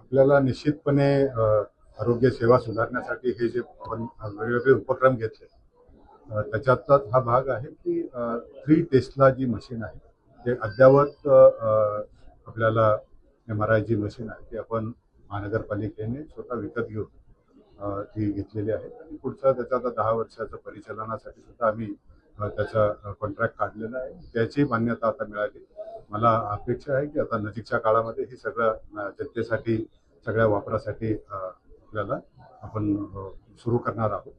आपल्याला निश्चितपणे आरोग्य सेवा सुधारण्यासाठी हे जे आपण वेगवेगळे उपक्रम घेतले त्याच्यातलाच हा भाग आहे की 3 टेस्ला जी मशीन आहे ते अद्ययावत आपल्याला MRI जी मशीन आहे ती आपण महानगरपालिकेने स्वतः विकत घेऊन ती घेतलेली आहे आणि पुढचा त्याचा आता 10 वर्षाचं परिचालनासाठी सुद्धा आम्ही त्याचा कॉन्ट्रॅक्ट काढलेला आहे. त्याची मान्यता आता मिळाली. मला अपेक्षा आहे की आता नजीकच्या काळामध्ये हे सगळं जनतेसाठी सगळ्या वापरासाठी आपल्याला आपण सुरू करणार आहोत.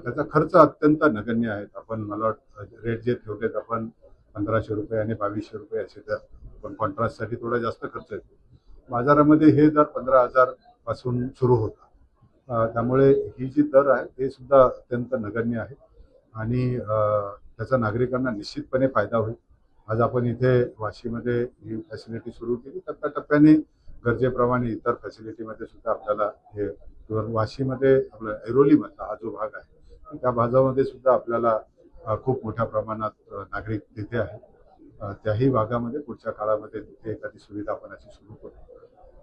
त्याचा खर्च अत्यंत नगण्य आहे. आपण मला वाटतं रेट जे ठेवलेत आपण ₹1500 आणि ₹2200 असे दर पण कॉन्ट्रास्टसाठी थोडा जास्त खर्च येतो. बाजारामध्ये हे दर 15,000 पासून सुरू होतात. त्यामुळे ही जी दर आहे ते सुद्धा अत्यंत नगण्य आहे आणि त्याचा नागरिकांना निश्चितपणे फायदा होईल. आज आपण इथे वाशीमध्ये ही फॅसिलिटी सुरू केली. टप्प्याटप्प्याने गरजेप्रमाणे इतर फॅसिलिटीमध्ये सुद्धा आपल्याला हे वाशीमध्ये आपला ऐरोलीमधला हा जो भाग आहे त्या भागामध्ये सुद्धा आपल्याला खूप मोठ्या प्रमाणात नागरिक तिथे आहेत. त्याही भागामध्ये पुढच्या काळामध्ये तिथे एखादी सुविधा आपण अशी सुरू करू.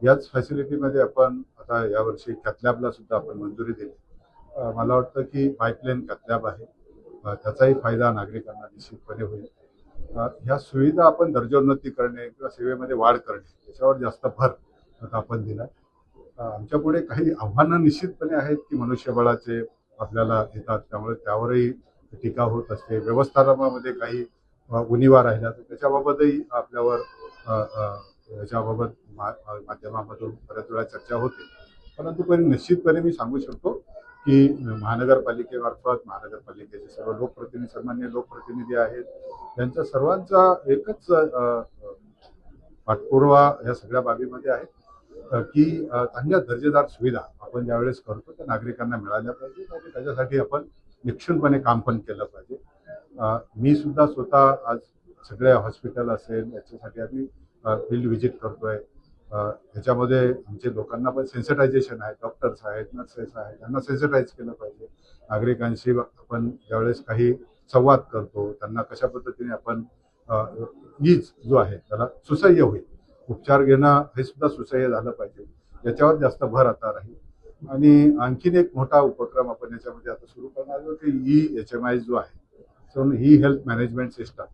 याच फॅसिलिटीमध्ये आपण आता यावर्षी कॅथलॅबला सुद्धा आपण मंजुरी दिली. मला वाटतं की पाईपलाईन कॅथलॅब आहे. त्याचाही फायदा नागरिकांना निश्चितपणे होईल. ह्या सुविधा आपण दर्जोन्नती करणे किंवा सेवेमध्ये वाढ करणे याच्यावर जास्त भर आता आपण दिला. आमच्यापुढे काही आव्हानं निश्चितपणे आहेत की मनुष्यबळाचे आपल्याला येतात त्यामुळे त्यावरही टीका होत असते. व्यवस्थापनामध्ये काही उणिवा राहिल्या तर त्याच्याबाबतही आपल्यावर याच्याबाबत माध्यमामधून बऱ्याच वेळा चर्चा होते. परंतु पण निश्चितपणे मी सांगू शकतो की महानगरपालिकेमार्फत महानगरपालिकेचे सर्व लोकप्रतिनिधी सन्मान्य लोकप्रतिनिधी आहेत त्यांच्या सर्वांचा एकच पाठपुरावा या सगळ्या बाबीमध्ये आहे की चांगल्या दर्जेदार सुविधा आपण ज्यावेळेस करतो त्या नागरिकांना मिळाल्या पाहिजेत आणि त्याच्यासाठी आपण निक्षुणपणे काम पण केलं पाहिजे. मी सुद्धा स्वतः आज सगळे हॉस्पिटल असेल याच्यासाठी आम्ही फील्ड व्हिजिट करतोय. ह्याच्यामध्ये आमचे लोकांना पण सेन्सिटायझेशन आहे. डॉक्टर्स आहेत, नर्सेस आहेत, त्यांना सेन्सिटाईज केलं पाहिजे. नागरिकांशी आपण ज्यावेळेस काही संवाद करतो त्यांना कशा पद्धतीने आपण ईज जो आहे त्याला सुसह्य होईल. उपचार घेणं हे सुद्धा सुसह्य झालं पाहिजे. याच्यावर जास्त भर आता राहील आणि आणखीन एक मोठा उपक्रम आपण याच्यामध्ये आता सुरू करणार आहोत की HMI जो आहे सो ही हेल्थ मॅनेजमेंट सिस्टम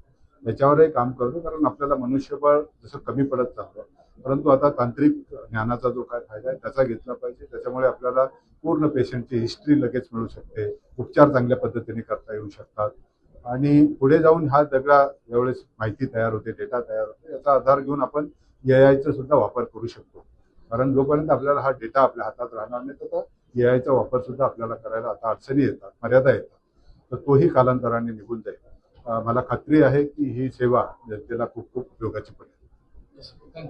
याच्यावरही काम करतो. कारण आपल्याला मनुष्यबळ जसं कमी पडत चालतं परंतु आता तांत्रिक ज्ञानाचा जो काय फायदा आहे त्याचा घेतला पाहिजे. त्याच्यामुळे आपल्याला पूर्ण पेशंटची हिस्ट्री लगेच मिळू शकते. उपचार चांगल्या पद्धतीने करता येऊ शकतात आणि पुढे जाऊन हा सगळा ज्यावेळेस माहिती तयार होते, डेटा तयार होते याचा आधार घेऊन आपण AIचा सुद्धा वापर करू शकतो. कारण जोपर्यंत आपल्याला हा डेटा आपल्या हातात राहणार नाही तर AIचा वापर सुद्धा आपल्याला करायला आता अडचणी येतात, मर्यादा येतात. तर तोही कालांतराने निघून जाईल. मला खात्री आहे की ही सेवा जनतेला खूप खूप उपयोगाची पडेल.